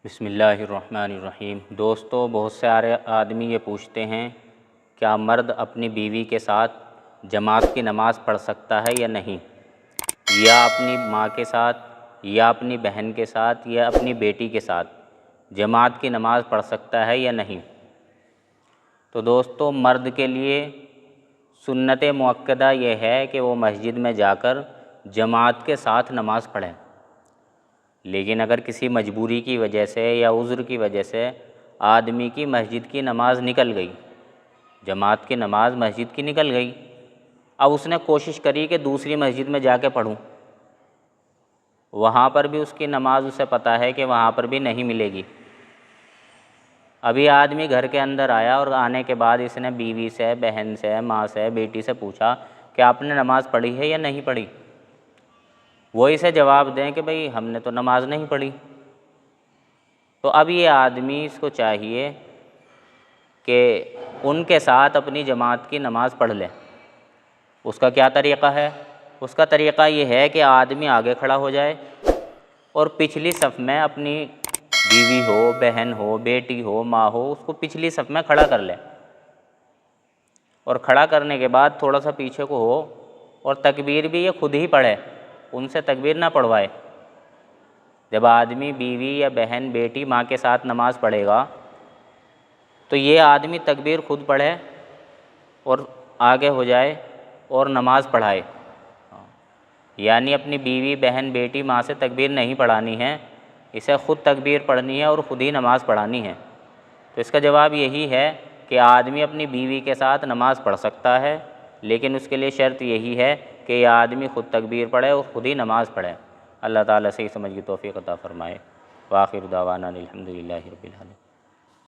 بسم اللہ الرحمن الرحیم۔ دوستو، بہت سارے آدمی یہ پوچھتے ہیں کیا مرد اپنی بیوی کے ساتھ جماعت کی نماز پڑھ سکتا ہے یا نہیں، یا اپنی ماں کے ساتھ، یا اپنی بہن کے ساتھ، یا اپنی بیٹی کے ساتھ جماعت کی نماز پڑھ سکتا ہے یا نہیں۔ تو دوستو، مرد کے لیے سنت مؤکدہ یہ ہے کہ وہ مسجد میں جا کر جماعت کے ساتھ نماز پڑھیں، لیکن اگر کسی مجبوری کی وجہ سے یا عذر کی وجہ سے آدمی کی مسجد کی نماز نکل گئی، جماعت کی نماز مسجد کی نکل گئی، اب اس نے کوشش کری کہ دوسری مسجد میں جا کے پڑھوں، وہاں پر بھی اس کی نماز اسے پتہ ہے کہ وہاں پر بھی نہیں ملے گی۔ ابھی آدمی گھر کے اندر آیا اور آنے کے بعد اس نے بیوی سے، بہن سے، ماں سے، بیٹی سے پوچھا کہ آپ نے نماز پڑھی ہے یا نہیں پڑھی۔ وہ اسے جواب دیں کہ بھئی ہم نے تو نماز نہیں پڑھی۔ تو اب یہ آدمی اس کو چاہیے کہ ان کے ساتھ اپنی جماعت کی نماز پڑھ لے۔ اس کا کیا طریقہ ہے؟ اس کا طریقہ یہ ہے کہ آدمی آگے کھڑا ہو جائے اور پچھلی صف میں اپنی بیوی ہو، بہن ہو، بیٹی ہو، ماں ہو، اس کو پچھلی صف میں کھڑا کر لے، اور کھڑا کرنے کے بعد تھوڑا سا پیچھے کو ہو اور تکبیر بھی یہ خود ہی پڑھے، ان سے تکبیر نہ پڑھوائے۔ جب آدمی بیوی یا بہن، بیٹی، ماں کے ساتھ نماز پڑھے گا تو یہ آدمی تکبیر خود پڑھے اور آگے ہو جائے اور نماز پڑھائے، یعنی اپنی بیوی، بہن، بیٹی، ماں سے تکبیر نہیں پڑھانی ہے، اسے خود تکبیر پڑھنی ہے اور خود ہی نماز پڑھانی ہے۔ تو اس کا جواب یہی ہے کہ آدمی اپنی بیوی کے ساتھ نماز پڑھ سکتا ہے، لیکن اس کے لیے شرط یہی ہے کہ یہ آدمی خود تکبیر پڑھے اور خود ہی نماز پڑھے۔ اللہ تعالیٰ صحیح سمجھ کی توفیق عطا فرمائے۔ وآخر دعوانا الحمد للہ رب العالمین۔